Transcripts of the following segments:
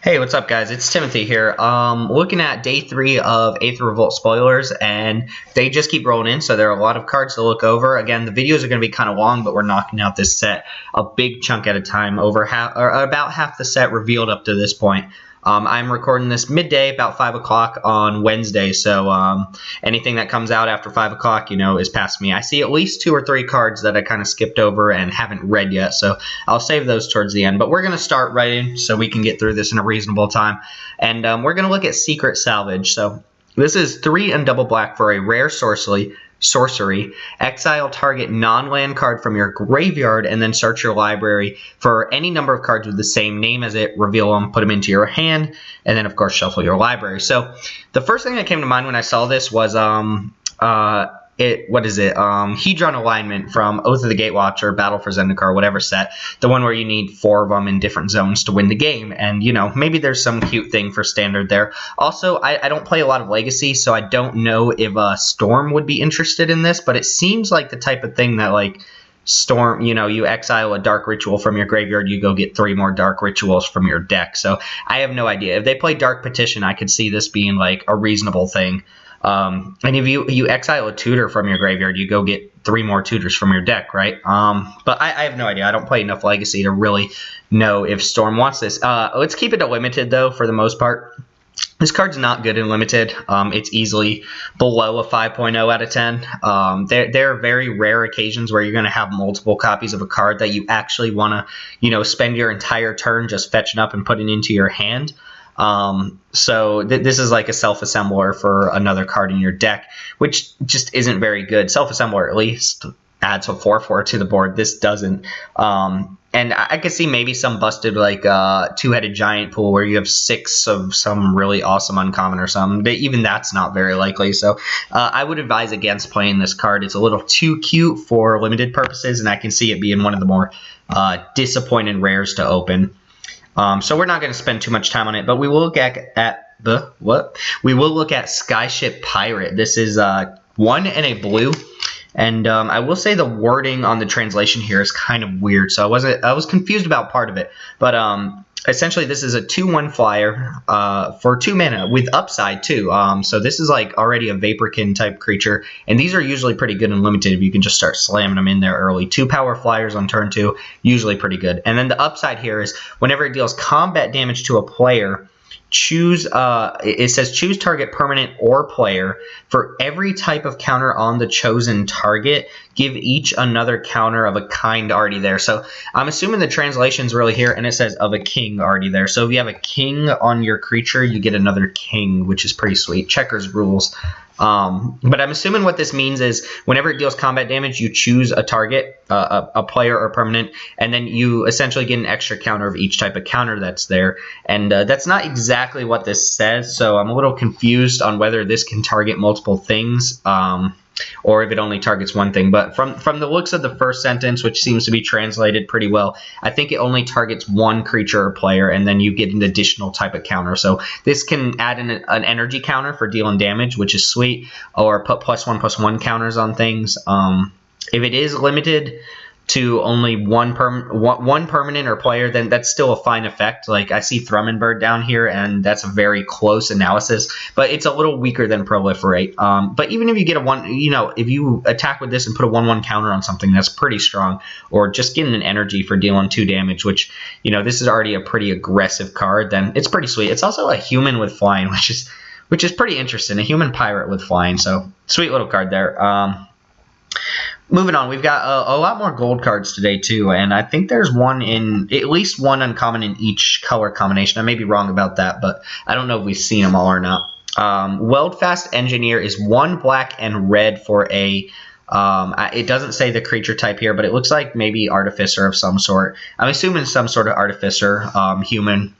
Hey, what's up, guys? It's Timothy here. Looking at day 3 of Aether Revolt spoilers, and they just keep rolling in, so there are a lot of cards to look over. Again, the videos are going to be kind of long, but we're knocking out this set a big chunk at a time. About half the set revealed up to this point. I'm recording this midday, about 5 o'clock on Wednesday, so anything that comes out after 5 o'clock, is past me. I see at least 2 or 3 cards that I kind of skipped over and haven't read yet, so I'll save those towards the end. But we're going to start right in so we can get through this in a reasonable time. And we're going to look at Secret Salvage. So this is 3 and double black for a rare sorcery. Exile target non-land card from your graveyard and then search your library for any number of cards with the same name as it, reveal them, put them into your hand, and then of course shuffle your library. So the first thing that came to mind when I saw this was Hedron Alignment from Oath of the Gatewatcher, Battle for Zendikar, whatever set. The one where you need 4 of them in different zones to win the game. And, maybe there's some cute thing for standard there. Also, I don't play a lot of Legacy, so I don't know if Storm would be interested in this, but it seems like the type of thing that, Storm, you exile a Dark Ritual from your graveyard, you go get 3 more Dark Rituals from your deck. So I have no idea. If they play Dark Petition, I could see this being, a reasonable thing. And if you exile a tutor from your graveyard, you go get 3 more tutors from your deck, right? But I have no idea. I don't play enough Legacy to really know if Storm wants this. Let's keep it to Limited, though, for the most part. This card's not good in Limited. It's easily below a 5.0 out of 10. There are very rare occasions where you're going to have multiple copies of a card that you actually want to, spend your entire turn just fetching up and putting into your hand. So this is like a self-assembler for another card in your deck, which just isn't very good. Self-assembler at least adds a 4/4 to the board. This doesn't. And I could see maybe some busted two-headed giant pool where you have 6 of some really awesome uncommon or something. But even that's not very likely. So I would advise against playing this card. It's a little too cute for limited purposes, and I can see it being one of the more disappointing rares to open. So we're not going to spend too much time on it, but we will look We will look at Skyship Pirate. This is 1 and a blue, and I will say the wording on the translation here is kind of weird. So I was confused about part of it, but essentially this is a 2/1 flyer for 2 mana with upside too. So this is already a Vaporkin type creature, and these are usually pretty good in Limited if you can just start slamming them in there early. 2 power flyers on turn 2, usually pretty good. And then the upside here is whenever it deals combat damage to a player, it says choose target permanent or player. For every type of counter on the chosen target, give each another counter of a kind already there. So I'm assuming the translation's really here, and it says of a king already there. So if you have a king on your creature, you get another king, which is pretty sweet. Checkers rules. But I'm assuming what this means is whenever it deals combat damage, you choose a target, a player or permanent, and then you essentially get an extra counter of each type of counter that's there. And that's not exactly what this says, so I'm a little confused on whether this can target multiple things, or if it only targets one thing. But from the looks of the first sentence, which seems to be translated pretty well, I think it only targets one creature or player, and then you get an additional type of counter. So this can add an energy counter for dealing damage, which is sweet, or put +1/+1 counters on things. If it is limited to only one permanent or player, then that's still a fine effect. I see Thrumbird down here, and that's a very close analysis, but it's a little weaker than Proliferate. But even if you get a 1, if you attack with this and put a 1/1 counter on something, that's pretty strong. Or just getting an energy for dealing 2 damage, which, this is already a pretty aggressive card, then it's pretty sweet. It's also a human with flying, which is pretty interesting. A human pirate with flying, so sweet little card there. Moving on, we've got a lot more gold cards today, too, and I think there's at least one uncommon in each color combination. I may be wrong about that, but I don't know if we've seen them all or not. Weldfast Engineer is 1 black and red for a... it doesn't say the creature type here, but it looks like maybe Artificer of some sort. I'm assuming some sort of Artificer, human.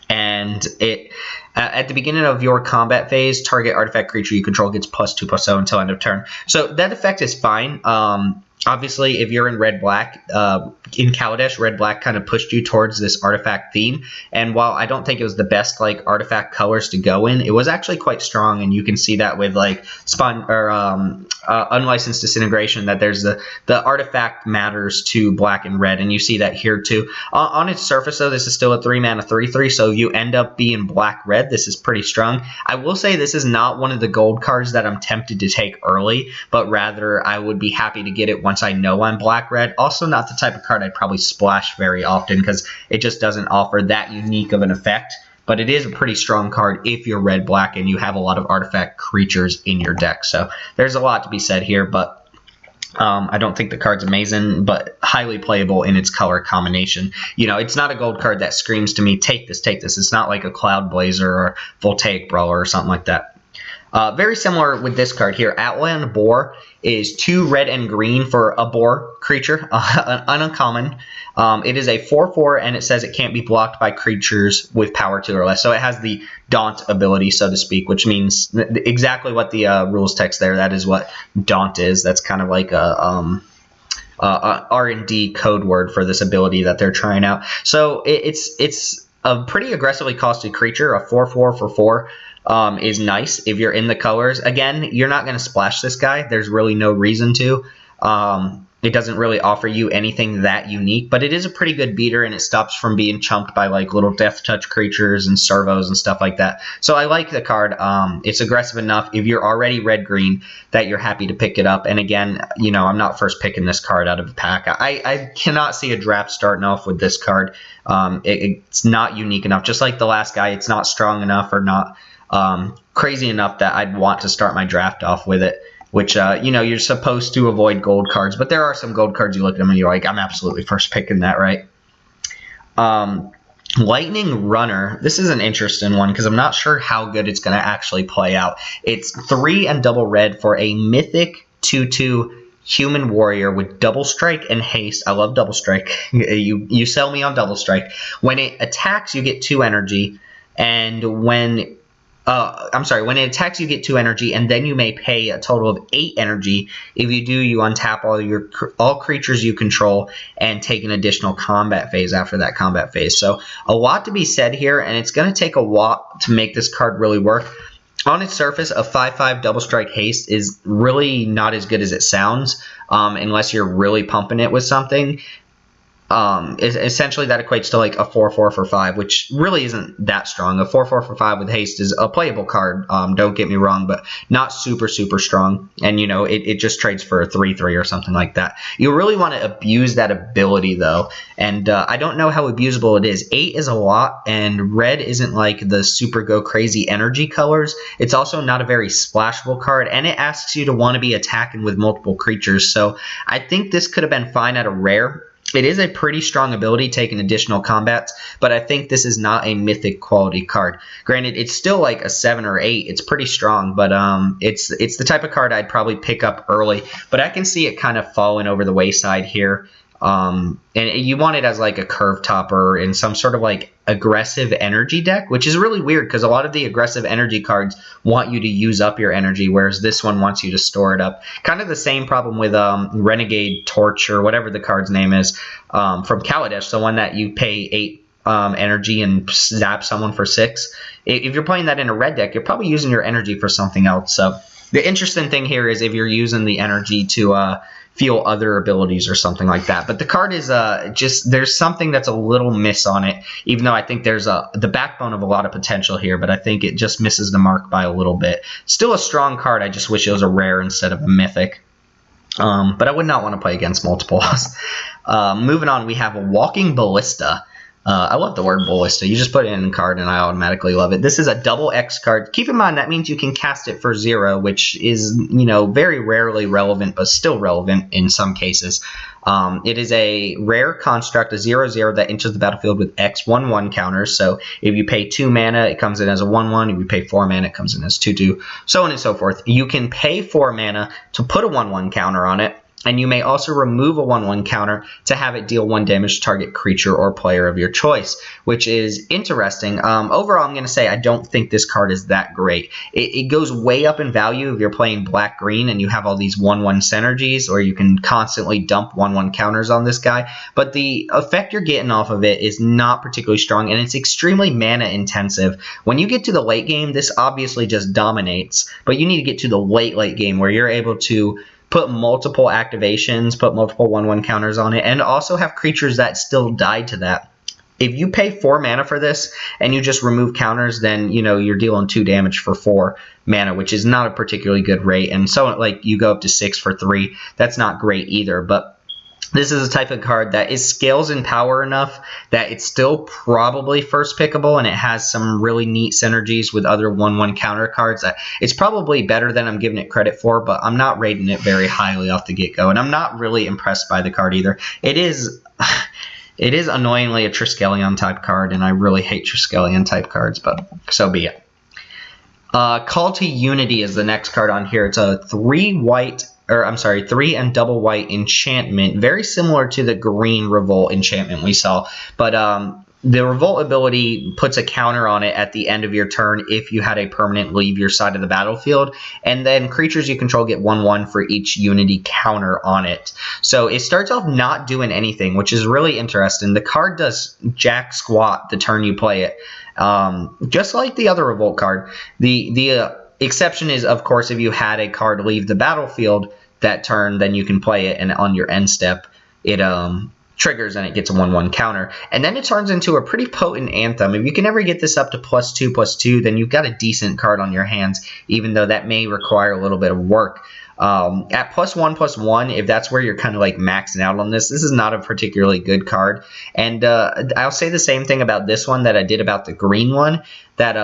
And it at the beginning of your combat phase, target artifact creature you control gets +2/+0 until end of turn. So that effect is fine. Obviously, if you're in red-black, in Kaladesh, red-black kind of pushed you towards this artifact theme. And while I don't think it was the best like artifact colors to go in, it was actually quite strong. And you can see that with like unlicensed disintegration, that there's the artifact matters to black and red, and you see that here too. On its surface, though, this is still a 3-mana 3/3, so you end up being black-red. This is pretty strong. I will say this is not one of the gold cards that I'm tempted to take early, but rather I would be happy to get it once I know I'm black-red. Also not the type of card I'd probably splash very often because it just doesn't offer that unique of an effect. But it is a pretty strong card if you're red-black and you have a lot of artifact creatures in your deck. So there's a lot to be said here, but I don't think the card's amazing, but highly playable in its color combination. You know, it's not a gold card that screams to me, take this, take this. It's not like a Cloud Blazer or Voltaic Brawler or something like that. Very similar with this card here. Outland Boar is 2 red and green for a boar creature, an uncommon. It is a 4/4, and it says it can't be blocked by creatures with power 2 or less. So it has the Daunt ability, so to speak, which means exactly what the rules text there. That is what Daunt is. That's kind of like a R&D code word for this ability that they're trying out. So it's a pretty aggressively costed creature. A 4/4 for 4. Is nice if you're in the colors. Again, you're not going to splash this guy. There's really no reason to. It doesn't really offer you anything that unique, but it is a pretty good beater, and it stops from being chumped by like little death touch creatures and servos and stuff like that. So I like the card. It's aggressive enough if you're already red-green that you're happy to pick it up. And again, you know, I'm not first picking this card out of a pack. I cannot see a draft starting off with this card. It's not unique enough. Just like the last guy, it's not strong enough or not crazy enough that I'd want to start my draft off with it, which, you know, you're supposed to avoid gold cards, but there are some gold cards you look at them and you're like, I'm absolutely first picking that, right? Lightning Runner, this is an interesting one because I'm not sure how good it's going to actually play out. It's 3 and double red for a mythic 2/2 human warrior with double strike and haste. I love double strike. You sell me on double strike. When it attacks, you get 2 energy, and when it attacks, you get 2 energy, and then you may pay a total of 8 energy. If you do, you untap all creatures you control and take an additional combat phase after that combat phase. So a lot to be said here, and it's going to take a lot to make this card really work. On its surface, a 5/5 double strike haste is really not as good as it sounds, unless you're really pumping it with something. Essentially that equates to like a 4/4 for 5, which really isn't that strong. A 4/4 for 5 with haste is a playable card, don't get me wrong, but not super strong. And you know, it just trades for a 3/3 or something like that. You really want to abuse that ability though, and I don't know how abusable it is. 8 is a lot, and red isn't like the super go crazy energy colors. It's also not a very splashable card, and it asks you to want to be attacking with multiple creatures. So I think this could have been fine at a rare. It is a pretty strong ability, taking additional combats, but I think this is not a mythic quality card. Granted, it's still like a 7 or 8. It's pretty strong, but it's the type of card I'd probably pick up early. But I can see it kind of falling over the wayside here. And you want it as like a curve topper in some sort of like aggressive energy deck, which is really weird because a lot of the aggressive energy cards want you to use up your energy, whereas this one wants you to store it up. Kind of the same problem with Renegade Torch or whatever the card's name is from Kaladesh, the one that you pay 8 energy and zap someone for 6. If you're playing that in a red deck, you're probably using your energy for something else. So the interesting thing here is if you're using the energy to feel other abilities or something like that. But the card is just, there's something that's a little miss on it, even though I think there's the backbone of a lot of potential here, but I think it just misses the mark by a little bit. Still a strong card, I just wish it was a rare instead of a mythic. But I would not want to play against multiples. Moving on, we have a Walking Ballista. I love the word Ballista. You just put it in a card and I automatically love it. This is a double X card. Keep in mind that means you can cast it for 0, which is, you know, very rarely relevant, but still relevant in some cases. It is a rare construct, a 0/0 that enters the battlefield with X 1/1 counters. So if you pay 2 mana, it comes in as a 1/1. If you pay 4 mana, it comes in as 2/2, so on and so forth. You can pay 4 mana to put a 1/1 counter on it. And you may also remove a 1/1 counter to have it deal 1 damage to target creature or player of your choice, which is interesting. Overall, I'm going to say I don't think this card is that great. It goes way up in value if you're playing black-green and you have all these 1/1 synergies, or you can constantly dump 1/1 counters on this guy. But the effect you're getting off of it is not particularly strong, and it's extremely mana-intensive. When you get to the late game, this obviously just dominates, but you need to get to the late game where you're able to put multiple activations, put multiple 1/1 counters on it, and also have creatures that still die to that. If you pay 4 mana for this and you just remove counters, then you're dealing 2 damage for 4 mana, which is not a particularly good rate. And so like you go up to 6 for 3, that's not great either. But this is a type of card that is scales in power enough that it's still probably first pickable, and it has some really neat synergies with other 1/1 counter cards. It's probably better than I'm giving it credit for, but I'm not rating it very highly off the get-go, and I'm not really impressed by the card either. It is annoyingly a Triskelion type card, and I really hate Triskelion type cards, but so be it. Call to Unity is the next card on here. It's a 3 and double white enchantment, very similar to the green Revolt enchantment we saw, but the Revolt ability puts a counter on it at the end of your turn if you had a permanent leave your side of the battlefield, and then creatures you control get 1/1 for each Unity counter on it. So it starts off not doing anything, which is really interesting. The card does jack squat the turn you play it, just like the other Revolt card. The exception is, of course, if you had a card leave the battlefield that turn, then you can play it, and on your end step, it triggers and it gets a 1/1 counter. And then it turns into a pretty potent Anthem. If you can ever get this up to +2/+2, then you've got a decent card on your hands, even though that may require a little bit of work. At +1/+1, if that's where you're kind of like maxing out on this is not a particularly good card. And I'll say the same thing about this one that I did about the green one, that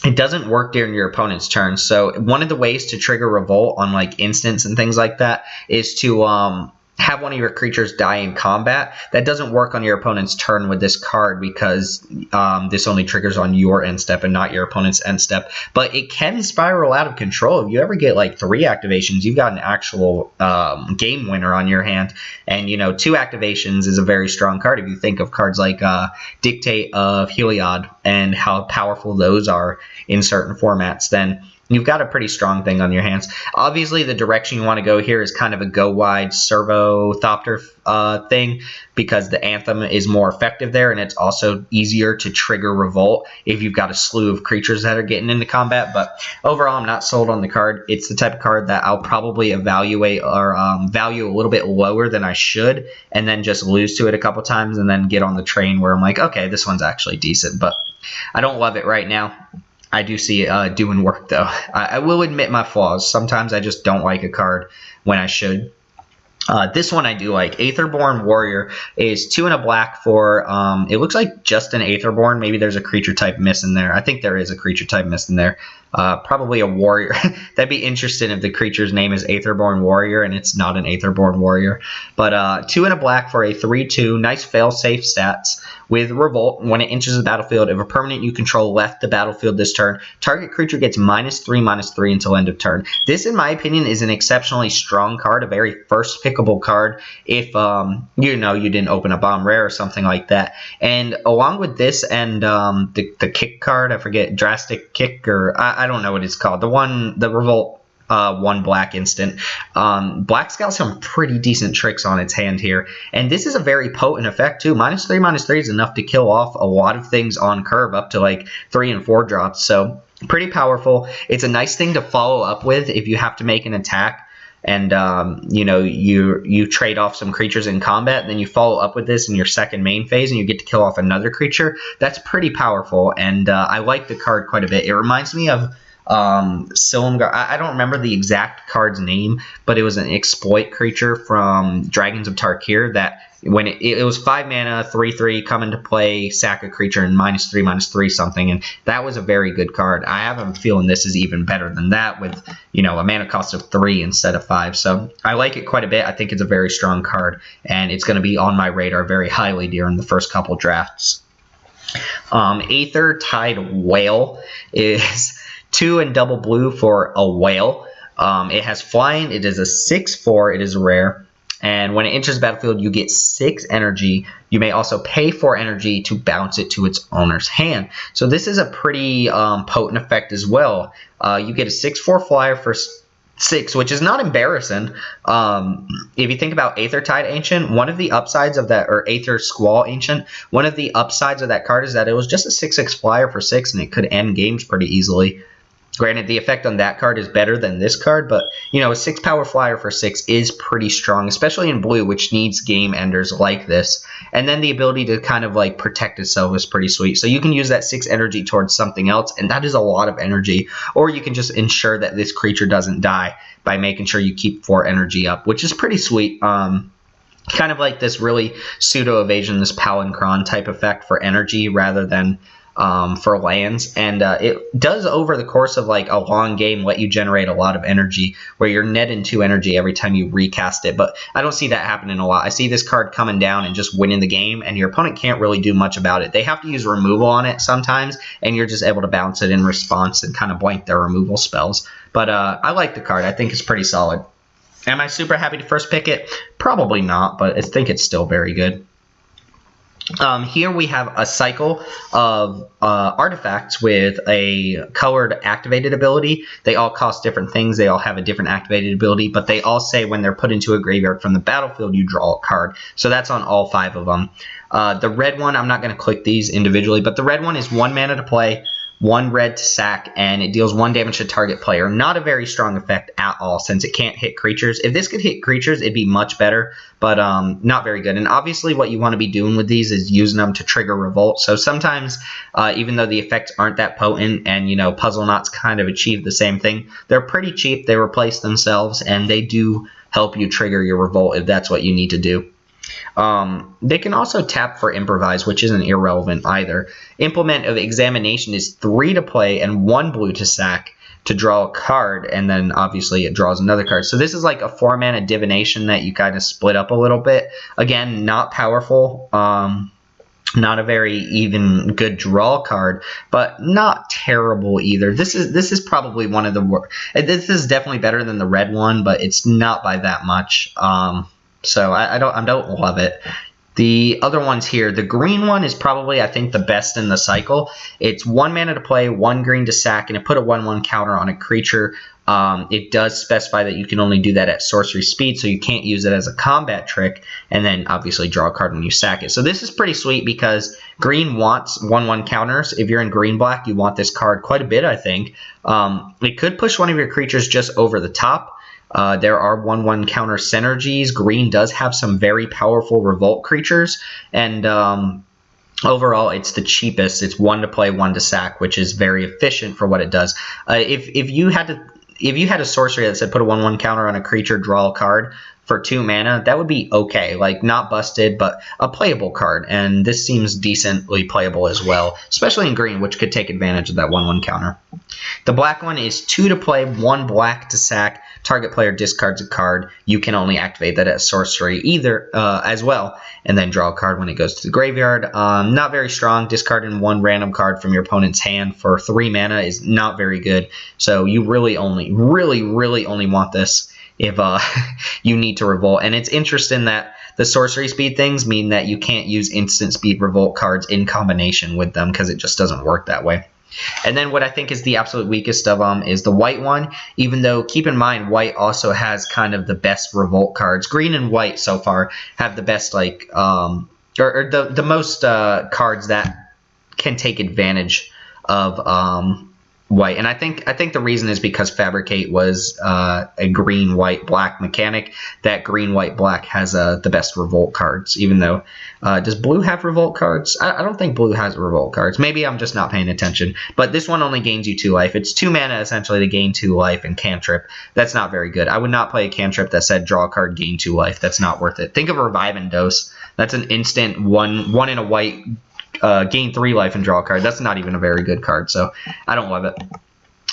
it doesn't work during your opponent's turn. So one of the ways to trigger Revolt on like instants and things like that is to have one of your creatures die in combat. That doesn't work on your opponent's turn with this card because this only triggers on your end step and not your opponent's end step. But it can spiral out of control. If you ever get like 3 activations, you've got an actual game winner on your hand. And 2 activations is a very strong card. If you think of cards like Dictate of Heliod and how powerful those are in certain formats, then you've got a pretty strong thing on your hands. Obviously, the direction you want to go here is kind of a go-wide Servo-Thopter thing, because the Anthem is more effective there, and it's also easier to trigger Revolt if you've got a slew of creatures that are getting into combat. But overall, I'm not sold on the card. It's the type of card that I'll probably evaluate or value a little bit lower than I should, and then just lose to it a couple times, and then get on the train where I'm like, okay, this one's actually decent, but I don't love it right now. I do see it doing work, though. I will admit my flaws. Sometimes I just don't like a card when I should. This one I do like. Aetherborn Warrior is 2 and a black for, it looks like just an Aetherborn. Maybe there's a creature type missing there. I think there is a creature type missing there. Probably a warrior. That'd be interesting if the creature's name is Aetherborn Warrior and it's not an Aetherborn Warrior. But 2 and a black for a 3/2. Nice fail-safe stats. With Revolt, when it enters the battlefield, if a permanent you control left the battlefield this turn, target creature gets -3/-3 until end of turn. This, in my opinion, is an exceptionally strong card, a very first pickable card if you didn't open a bomb rare or something like that. And along with this and the kick card, I forget, Drastic Kick, or I don't know what it's called, the Revolt 1 black instant. Black's got some pretty decent tricks on its hand here, and this is a very potent effect too. -3/-3 is enough to kill off a lot of things on curve up to like 3 and 4 drops, so pretty powerful. It's a nice thing to follow up with if you have to make an attack and you trade off some creatures in combat, and then you follow up with this in your second main phase and you get to kill off another creature. That's pretty powerful, and I like the card quite a bit. It reminds me of Silumgar. I don't remember the exact card's name, but it was an exploit creature from Dragons of Tarkir that when it was 5 mana, 3/3, come into play, sack a creature, and -3/-3 something, and that was a very good card. I have a feeling this is even better than that with, a mana cost of 3 instead of 5, so I like it quite a bit. I think it's a very strong card, and it's going to be on my radar very highly during the first couple drafts. Aether Tide Whale is 2 and double blue for a whale. It has flying. It is a 6/4. It is rare. And when it enters the battlefield, you get 6 energy. You may also pay 4 energy to bounce it to its owner's hand. So this is a pretty potent effect as well. You get a 6/4 flyer for 6, which is not embarrassing. If you think about Aether Tide Ancient, one of the upsides of that, or Aether Squall Ancient, one of the upsides of that card is that it was just a 6/6 flyer for 6, and it could end games pretty easily. Granted, the effect on that card is better than this card, but, you know, a 6 power flyer for 6 is pretty strong, especially in blue, which needs game enders like this. And then the ability to kind of, like, protect itself is pretty sweet. So you can use that 6 energy towards something else, and that is a lot of energy. Or you can just ensure that this creature doesn't die by making sure you keep 4 energy up, which is pretty sweet. Kind of like this really pseudo-evasion, this Palancron type effect for energy rather than for lands, and it does over the course of like a long game let you generate a lot of energy where you're netting 2 energy every time you recast it, but I don't see that happening a lot. I see this card coming down and just winning the game, and your opponent can't really do much about it. They have to use removal on it sometimes, and you're just able to bounce it in response and kind of blank their removal spells. But I like the card. I think it's pretty solid. Am I super happy to first pick it? Probably not, but I think it's still very good. Here we have a cycle of artifacts with a colored activated ability. They all cost different things. They all have a different activated ability, but they all say when they're put into a graveyard from the battlefield, you draw a card. So that's on all 5 of them. The red one, I'm not going to click these individually, but the red one is 1 mana to play, 1 red to sack, and it deals 1 damage to target player. Not a very strong effect at all since it can't hit creatures. If this could hit creatures, it'd be much better, but not very good. And obviously what you want to be doing with these is using them to trigger Revolt. So sometimes, even though the effects aren't that potent and, you know, Puzzle Knots kind of achieve the same thing, they're pretty cheap. They replace themselves, and they do help you trigger your Revolt if that's what you need to do. They can also tap for Improvise, which isn't irrelevant either. Implement of Examination is 3 to play and 1 blue to sack to draw a card, and then obviously it draws another card. So this is like a 4 mana divination that you kind of split up a little bit. Again, not powerful. Not a very even good draw card, but not terrible either. This is probably one of the worst. This is definitely better than the red one, but it's not by that much. So I don't love it. The other ones here, the green one is probably, I think, the best in the cycle. It's 1 mana to play, 1 green to sack, and it put a 1/1 counter on a creature. It does specify that you can only do that at sorcery speed, so you can't use it as a combat trick, and then obviously draw a card when you sack it. So this is pretty sweet because green wants 1/1 counters. If you're in green-black, you want this card quite a bit, I think. It could push one of your creatures just over the top. There are 1/1 counter synergies. Green does have some very powerful Revolt creatures, and overall it's the cheapest. It's 1 to play, 1 to sack, which is very efficient for what it does. If you had a sorcery that said put a 1/1 counter on a creature, draw a card for 2 mana, that would be okay. Like, not busted, but a playable card. And this seems decently playable as well, especially in green, which could take advantage of that 1/1 counter. The black one is 2 to play, 1 black to sack. Target player discards a card. You can only activate that as sorcery either as well, and then draw a card when it goes to the graveyard. Not very strong. Discarding 1 random card from your opponent's hand for 3 mana is not very good. So you really only want this if you need to Revolt. And it's interesting that the sorcery speed things mean that you can't use instant speed Revolt cards in combination with them because it just doesn't work that way. And then what I think is the absolute weakest of them is the white one, even though, keep in mind, white also has kind of the best Revolt cards. Green and white so far have the best, like, or the most cards that can take advantage of white. And I think the reason is because Fabricate was a green, white, black mechanic. That green, white, black has the best Revolt cards, even though does blue have Revolt cards? I don't think blue has Revolt cards. Maybe I'm just not paying attention. But this one only gains you 2 life. It's 2 mana essentially to gain 2 life, and cantrip. That's not very good. I would not play a cantrip that said draw a card, gain 2 life. That's not worth it. Think of Revive and Dose. That's an instant one in a white, gain 3 life and draw a card. That's not even a very good card, so I don't love it.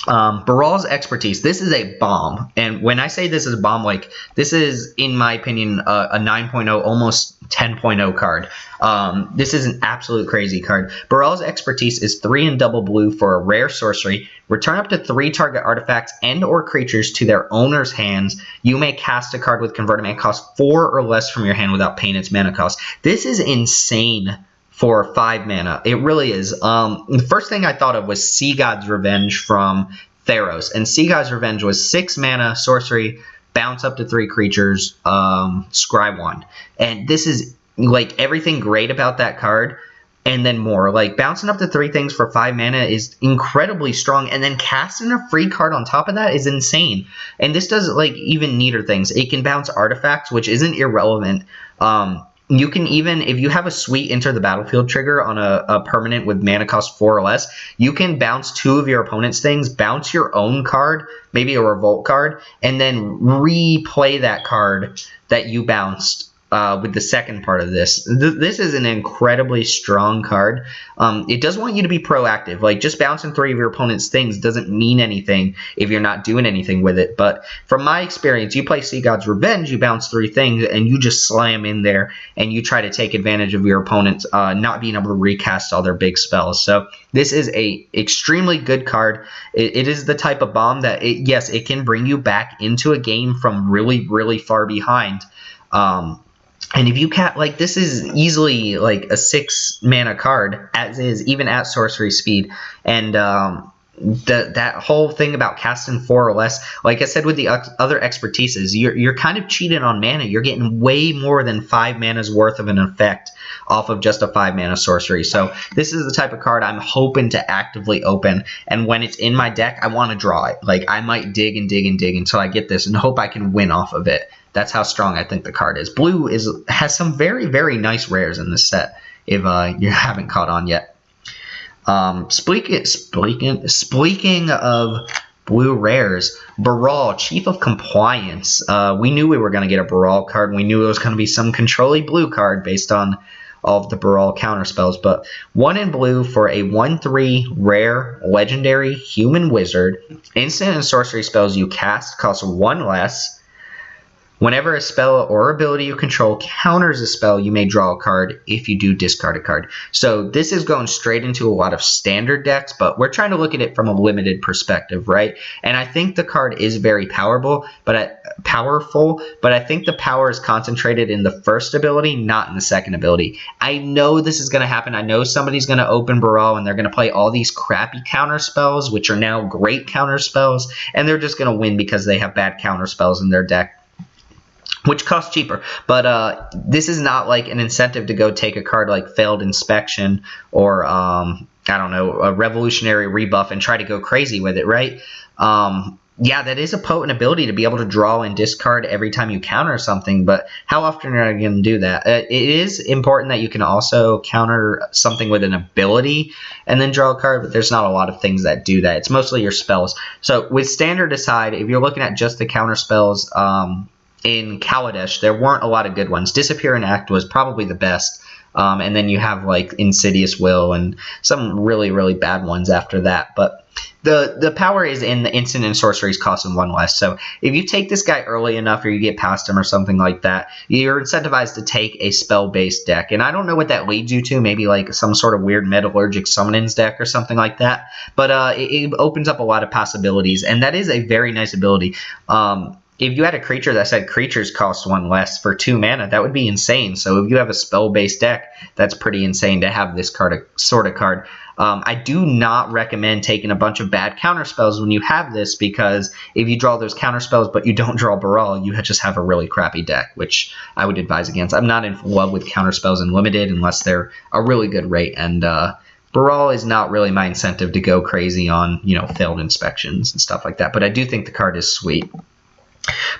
Baral's Expertise. This is a bomb. And when I say this is a bomb, like, this is, in my opinion, a 9.0, almost 10.0 card. This is an absolute crazy card. Baral's Expertise is 3 and double blue for a rare sorcery. Return up to 3 target artifacts and or creatures to their owner's hands. You may cast a card with converted mana cost 4 or less from your hand without paying its mana cost. This is insane for 5 mana. It really is. The first thing I thought of was Sea God's Revenge from Theros. And Sea God's Revenge was 6 mana, sorcery, bounce up to 3 creatures, scry 1. And this is, like, everything great about that card, and then more. Like, bouncing up to 3 things for 5 mana is incredibly strong, and then casting a free card on top of that is insane. And this does, like, even neater things. It can bounce artifacts, which isn't irrelevant. You can even, if you have a sweet enter the battlefield trigger on a permanent with mana cost 4 or less, you can bounce 2 of your opponent's things, bounce your own card, maybe a Revolt card, and then replay that card that you bounced with the second part of this. This is an incredibly strong card. It does want you to be proactive. Like, just bouncing 3 of your opponent's things doesn't mean anything if you're not doing anything with it. But from my experience, you play Sea God's Revenge, you bounce 3 things, and you just slam in there, and you try to take advantage of your opponents not being able to recast all their big spells. So this is a extremely good card. It is the type of bomb that, yes, it can bring you back into a game from really, really far behind. And if you can't, like, this is easily like a 6 mana card as is, even at sorcery speed. And that whole thing about casting 4 or less, like I said with the other expertises, you're kind of cheating on mana. You're getting way more than 5 mana's worth of an effect off of just a 5 mana sorcery. So this is the type of card I'm hoping to actively open. And when it's in my deck, I want to draw it. Like, I might dig and dig and dig until I get this and hope I can win off of it. That's how strong I think the card is. Blue has some very, very nice rares in this set, if you haven't caught on yet. Speaking of blue rares, Baral, Chief of Compliance. We knew we were going to get a Baral card, and we knew it was going to be some controlly blue card based on all of the Baral counterspells. But 1 in blue for a 1/3 rare legendary human wizard. Instant and sorcery spells you cast cost 1 less. Whenever a spell or ability you control counters a spell, you may draw a card. If you do, discard a card. So this is going straight into a lot of standard decks, but we're trying to look at it from a limited perspective, right? And I think the card is very powerful, but I think the power is concentrated in the first ability, not in the second ability. I know this is going to happen. I know somebody's going to open Baral and they're going to play all these crappy counter spells, which are now great counter spells, and they're just going to win because they have bad counter spells in their deck, which costs cheaper. But this is not like an incentive to go take a card like Failed Inspection or, I don't know, a Revolutionary Rebuff and try to go crazy with it, right? Yeah, that is a potent ability to be able to draw and discard every time you counter something, but how often are you going to do that? It is important that you can also counter something with an ability and then draw a card, but there's not a lot of things that do that. It's mostly your spells. So with Standard aside, if you're looking at just the counter spells, in Kaladesh, there weren't a lot of good ones. Disappear and Act was probably the best. And then you have like Insidious Will and some really, really bad ones after that. But the power is in the instant and sorceries costing 1 less. So if you take this guy early enough or you get past him or something like that, you're incentivized to take a spell-based deck. And I don't know what that leads you to. Maybe like some sort of weird Metallurgic Summonings deck or something like that. But it opens up a lot of possibilities. And that is a very nice ability. If you had a creature that said creatures cost 1 less for 2 mana, that would be insane. So if you have a spell-based deck, that's pretty insane to have this sort of card. I do not recommend taking a bunch of bad counterspells when you have this, because if you draw those counterspells but you don't draw Baral, you just have a really crappy deck, which I would advise against. I'm not in love with counterspells in Limited unless they're a really good rate, and Baral is not really my incentive to go crazy on, Failed Inspections and stuff like that. But I do think the card is sweet.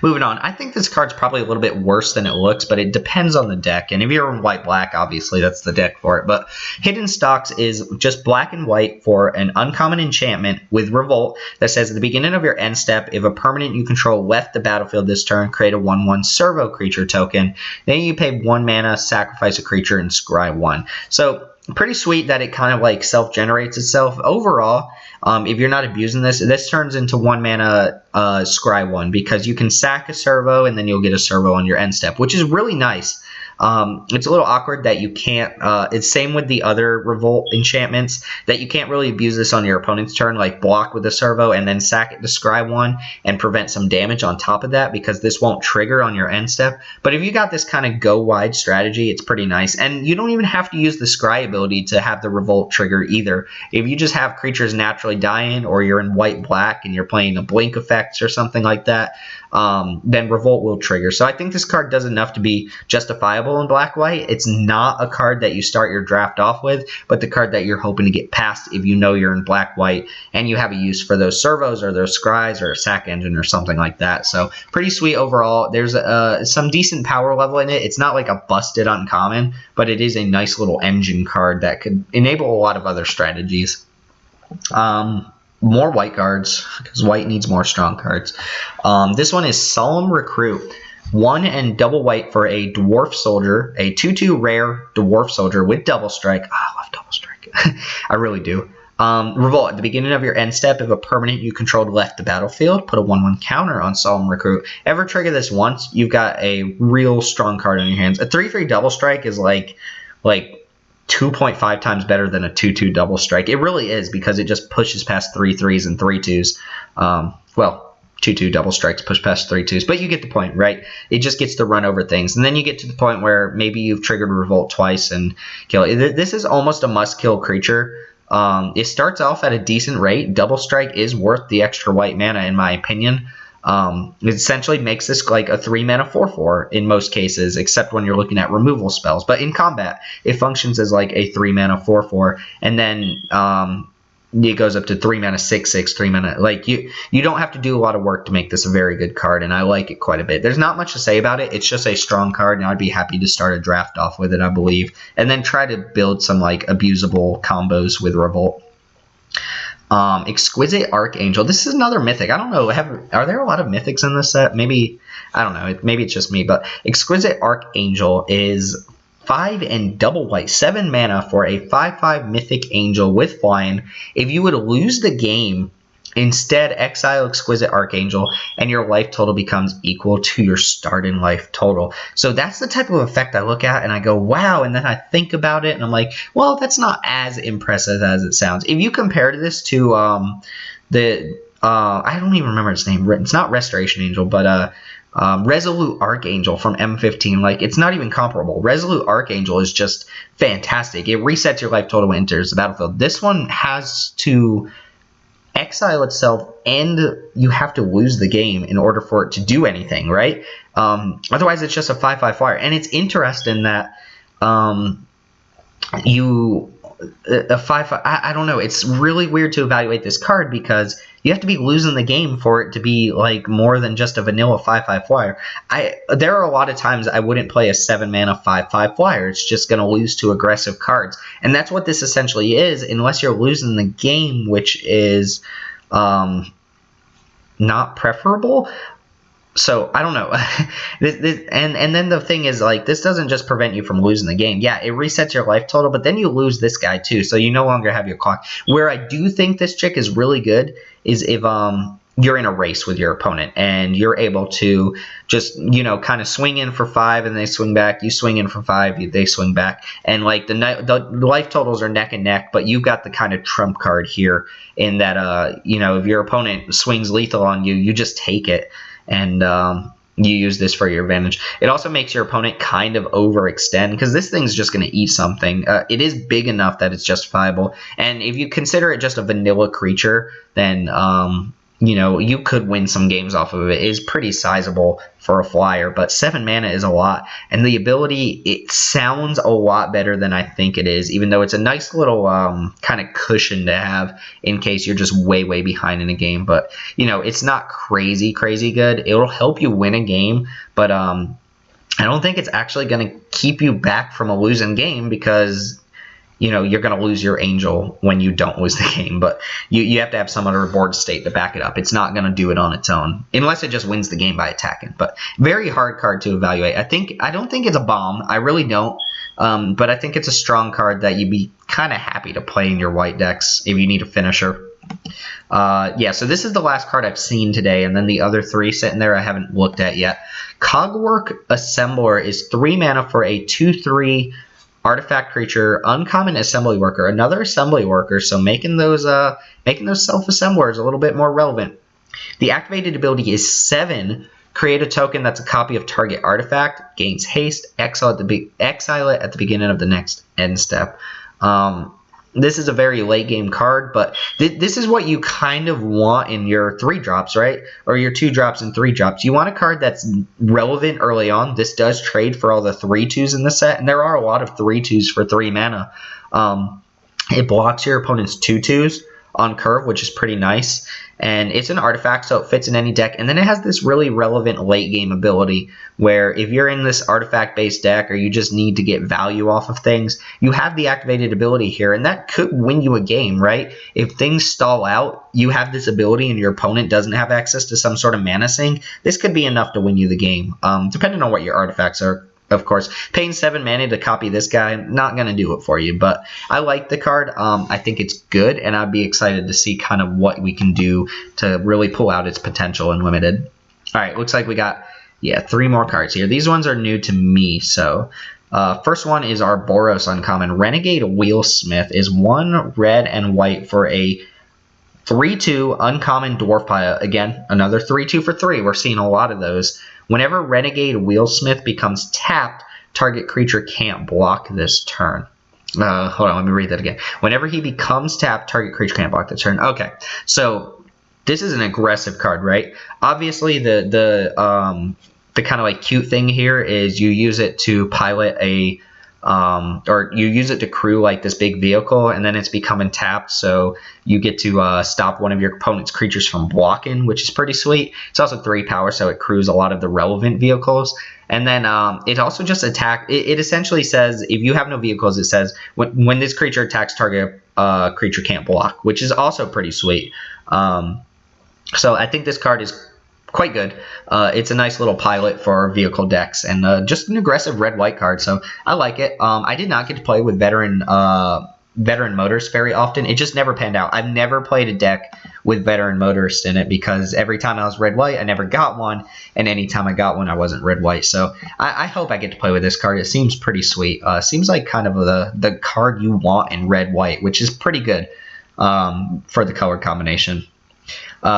Moving on, I think this card's probably a little bit worse than it looks, but it depends on the deck. And if you're in white-black, obviously that's the deck for it. But Hidden Stalks is just black and white for an uncommon enchantment with Revolt that says at the beginning of your end step, if a permanent you control left the battlefield this turn, create a 1/1 servo creature token. Then you pay 1 mana, sacrifice a creature, and scry 1. So pretty sweet that it kind of like self-generates itself. Overall, if you're not abusing this turns into 1 mana scry 1 because you can sack a servo and then you'll get a servo on your end step, which is really nice. It's a little awkward that you can't, it's same with the other Revolt enchantments, that you can't really abuse this on your opponent's turn, like block with a servo and then sack it to scry 1 and prevent some damage on top of that, because this won't trigger on your end step. But if you got this kind of go wide strategy, it's pretty nice. And you don't even have to use the scry ability to have the Revolt trigger either. If you just have creatures naturally dying, or you're in white-black and you're playing a blink effects or something like that, then Revolt will trigger. So I think this card does enough to be justifiable in black-white. It's not a card that you start your draft off with, but the card that you're hoping to get past if you know you're in black-white and you have a use for those servos or those scries or a sack engine or something like that. So pretty sweet overall. There's some decent power level in it. It's not like a busted uncommon, but it is a nice little engine card that could enable a lot of other strategies. More white cards, because white needs more strong cards. This one is Solemn Recruit. 1 and double white for a dwarf soldier, a 2/2 rare dwarf soldier with double strike. Oh, I love double strike. I really do. Revolt. At the beginning of your end step, if a permanent you controlled left the battlefield, put a 1/1 counter on Solemn Recruit. Ever trigger this once, you've got a real strong card in your hands. A 3/3 double strike is like 2.5 times better than a 2/2 double strike. It really is, because it just pushes past 3/3s and 3/2s. Well, 2/2 double strikes push past 3/2s, but you get the point, right? It just gets to run over things. And then you get to the point where maybe you've triggered Revolt twice and kill it. This is almost a must-kill creature. It starts off at a decent rate. Double strike is worth the extra white mana, in my opinion. It essentially makes this like a 3-mana 4/4 in most cases, except when you're looking at removal spells. But in combat, it functions as like a 3-mana 4/4, and then it goes up to 3-mana 6/6, 3-mana. Like you don't have to do a lot of work to make this a very good card, and I like it quite a bit. There's not much to say about it. It's just a strong card, and I'd be happy to start a draft off with it, I believe, and then try to build some like abusable combos with Revolt. Exquisite Archangel. This is another mythic. I don't know. Are there a lot of mythics in this set? Maybe, I don't know. Maybe it's just me. But Exquisite Archangel is 5 and double white, 7 mana for a 5/5 mythic angel with flying. If you would lose the game, instead exile Exquisite Archangel and your life total becomes equal to your starting life total. So that's the type of effect I look at and I go, wow, and then I think about it and I'm like, well, that's not as impressive as it sounds. If you compare this to I don't even remember its name. It's not Restoration Angel, but Resolute Archangel from M15. Like, it's not even comparable. Resolute Archangel is just fantastic. It resets your life total when it enters the battlefield. This one has to exile itself and you have to lose the game in order for it to do anything, right? Otherwise it's just a 5/5 flyer. And it's interesting that a 5/5, I don't know, it's really weird to evaluate this card because you have to be losing the game for it to be like more than just a vanilla 5/5 flyer. There are a lot of times I wouldn't play a 7-mana 5/5 flyer. It's just going to lose to aggressive cards. And that's what this essentially is, unless you're losing the game, which is not preferable. So, I don't know. And then the thing is, like, this doesn't just prevent you from losing the game. Yeah, it resets your life total, but then you lose this guy too, so you no longer have your clock. Where I do think this chick is really good is if you're in a race with your opponent and you're able to just, kind of swing in for 5 and they swing back. You swing in for 5, they swing back. And, like, the life totals are neck and neck, but you've got the kind of trump card here in that, if your opponent swings lethal on you, you just take it. And you use this for your advantage. It also makes your opponent kind of overextend because this thing's just going to eat something. It is big enough that it's justifiable. And if you consider it just a vanilla creature, then you could win some games off of it. It is pretty sizable for a flyer, but 7 mana is a lot. And the ability, it sounds a lot better than I think it is, even though it's a nice little kind of cushion to have in case you're just way, way behind in a game. But, it's not crazy, crazy good. It'll help you win a game, but I don't think it's actually going to keep you back from a losing game because you're going to lose your angel when you don't lose the game, but you have to have some other board state to back it up. It's not going to do it on its own, unless it just wins the game by attacking. But very hard card to evaluate. I don't think it's a bomb. I really don't. But I think it's a strong card that you'd be kind of happy to play in your white decks if you need a finisher. Yeah, so this is the last card I've seen today, and then the other 3 sitting there I haven't looked at yet. Cogwork Assembler is 3 mana for a 2/3 artifact creature, uncommon assembly worker, another assembly worker, so making those self-assemblers a little bit more relevant. The activated ability is 7. Create a token that's a copy of target artifact, gains haste, exile it at the beginning of the next end step. This is a very late game card, but this is what you kind of want in your 3-drops, right? Or your 2-drops and 3-drops. You want a card that's relevant early on. This does trade for all the 3/2s in the set, and there are a lot of 3/2s for 3 mana. It blocks your opponent's 2/2s on curve, which is pretty nice. And it's an artifact, so it fits in any deck. And then it has this really relevant late game ability where if you're in this artifact-based deck or you just need to get value off of things, you have the activated ability here, and that could win you a game, right? If things stall out, you have this ability and your opponent doesn't have access to some sort of mana sink. This could be enough to win you the game, depending on what your artifacts are. Of course, paying 7 mana to copy this guy, not going to do it for you, but I like the card. I think it's good, and I'd be excited to see kind of what we can do to really pull out its potential in Limited. All right, looks like we got, 3 more cards here. These ones are new to me, so first one is our Boros uncommon. Renegade Wheelsmith is 1 red and white for a 3/2 uncommon dwarf pilot. Again, another 3/2 for 3. We're seeing a lot of those. Whenever Renegade Wheelsmith becomes tapped, target creature can't block this turn. Hold on, let me read that again. Whenever he becomes tapped, target creature can't block this turn. Okay, so this is an aggressive card, right? Obviously, the kind of like cute thing here is you use it to pilot a or you use it to crew like this big vehicle, and then it's becoming tapped, so you get to stop one of your opponent's creatures from blocking, which is pretty sweet. It's also 3 power, so it crews a lot of the relevant vehicles. And then it also just it essentially says if you have no vehicles, it says when this creature attacks, target creature can't block, which is also pretty sweet. So I think this card is quite good. It's a nice little pilot for vehicle decks, and just an aggressive red-white card, so I like it. I did not get to play with veteran motorists very often. It just never panned out. I've never played a deck with veteran motorists in it because every time I was red-white, I never got one, and anytime I got one, I wasn't red-white. So I hope I get to play with this card. It seems pretty sweet. Seems like kind of the card you want in red-white, which is pretty good for the color combination.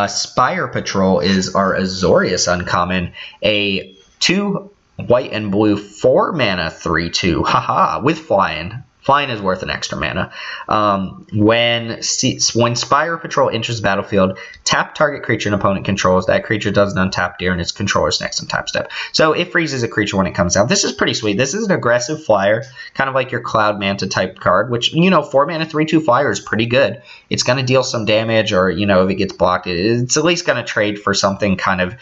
Spire Patrol is our Azorius uncommon, a 2 white and blue 4 mana 3/2, haha, with flying. Flying is worth an extra mana. When Spire Patrol enters the battlefield, tap target creature an opponent controls. That creature does an untap during its controller's next untap step. So it freezes a creature when it comes out. This is pretty sweet. This is an aggressive flyer, kind of like your Cloud Manta type card, which, 4 mana 3/2 flyer is pretty good. It's going to deal some damage, or, if it gets blocked, it's at least going to trade for something kind of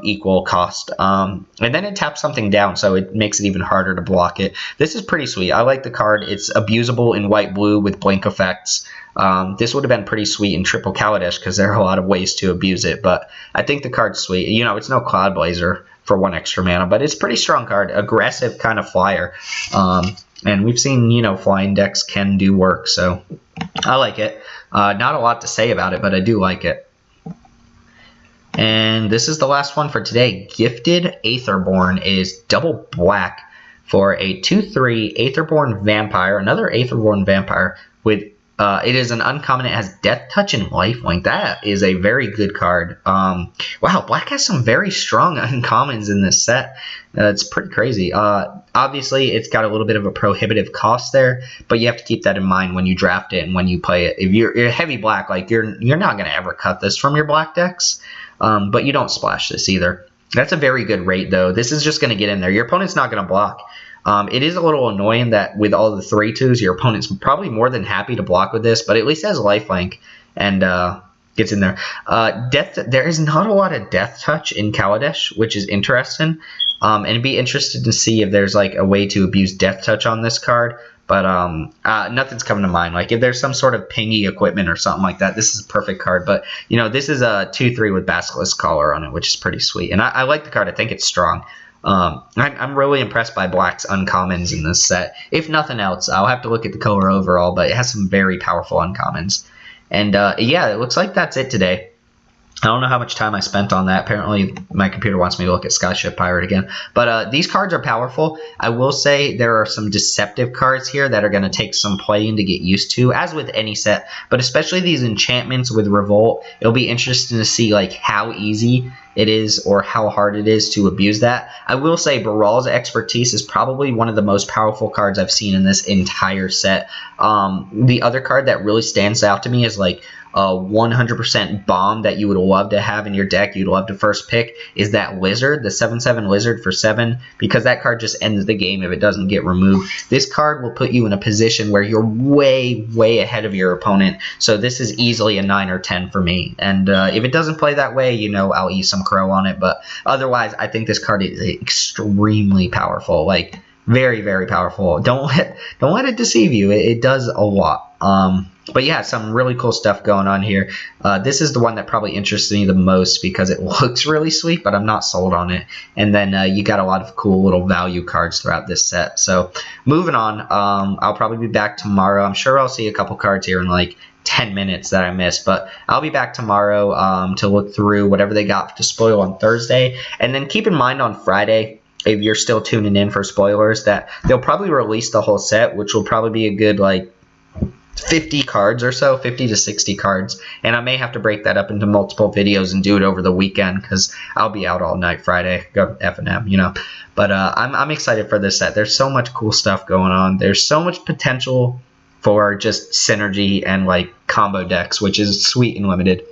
equal cost. And then it taps something down, so it makes it even harder to block it. This is pretty sweet. I like the card. It's abusable in white-blue with blink effects. This would have been pretty sweet in Triple Kaladesh because there are a lot of ways to abuse it, but I think the card's sweet. It's no Cloud Blazer for 1 extra mana, but it's a pretty strong card. Aggressive kind of flyer. And we've seen, flying decks can do work, so I like it. Not a lot to say about it, but I do like it. And this is the last one for today. Gifted Aetherborn is double black for a 2/3 Aetherborn Vampire, another Aetherborn Vampire. With it is an uncommon. It has Death Touch and Lifelink. That is a very good card. Wow, black has some very strong uncommons in this set. It's pretty crazy. Obviously, it's got a little bit of a prohibitive cost there, but you have to keep that in mind when you draft it and when you play it. If you're heavy black, like you're not going to ever cut this from your black decks. But you don't splash this either. That's a very good rate, though. This is just going to get in there. Your opponent's not going to block. It is a little annoying that with all the 3/2s, your opponent's probably more than happy to block with this, but at least has lifelink and gets in there. There is not a lot of Death Touch in Kaladesh, which is interesting. And it'd be interested to see if there's like a way to abuse Death Touch on this card. But nothing's coming to mind. Like if there's some sort of pingy equipment or something like that, this is a perfect card. But this is a 2/3 with Basilisk Collar on it, which is pretty sweet. And I like the card. I think it's strong. I'm really impressed by Black's uncommons in this set. If nothing else, I'll have to look at the color overall, but it has some very powerful uncommons. And yeah, it looks like that's it today. I don't know how much time I spent on that. Apparently, my computer wants me to look at Skyship Pirate again. But these cards are powerful. I will say there are some deceptive cards here that are going to take some playing to get used to, as with any set. But especially these enchantments with Revolt, it'll be interesting to see like how easy it is or how hard it is to abuse that. I will say Baral's Expertise is probably one of the most powerful cards I've seen in this entire set. The other card that really stands out to me is like a 100% bomb that you would love to have in your deck, you'd love to first pick, is that Lizard, the 7/7 Lizard for 7, because that card just ends the game if it doesn't get removed. This card will put you in a position where you're way, way ahead of your opponent, so this is easily a 9 or 10 for me. And if it doesn't play that way, you know, I'll eat some crow on it, but otherwise, I think this card is extremely powerful, like very, very powerful. Don't let it deceive you. It does a lot. But yeah, some really cool stuff going on here. This is the one that probably interests me the most because it looks really sweet, but I'm not sold on it. And then you got a lot of cool little value cards throughout this set. So moving on, I'll probably be back tomorrow. I'm sure I'll see a couple cards here in like 10 minutes that I missed, but I'll be back tomorrow to look through whatever they got to spoil on Thursday. And then keep in mind on Friday, if you're still tuning in for spoilers, that they'll probably release the whole set, which will probably be a good like 50 cards or so, 50 to 60 cards, and I may have to break that up into multiple videos and do it over the weekend because I'll be out all night Friday, go F&M, you know. But I'm excited for this set. There's so much cool stuff going on. There's so much potential for just synergy and like combo decks, which is sweet and limited,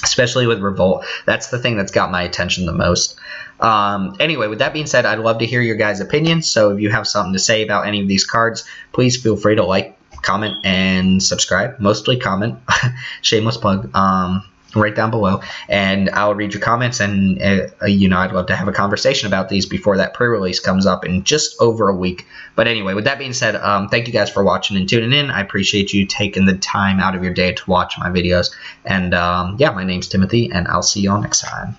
especially with Revolt. That's the thing that's got my attention the most. Anyway, with that being said, I'd love to hear your guys' opinions, so if you have something to say about any of these cards, please feel free to like, comment, and subscribe. Mostly comment. Shameless plug. Right down below, and I'll read your comments, and you know, I'd love to have a conversation about these before that pre-release comes up in just over a week. But anyway, with that being said, thank you guys for watching and tuning in. I appreciate you taking the time out of your day to watch my videos. And yeah, my name's Timothy, and I'll see you all next time.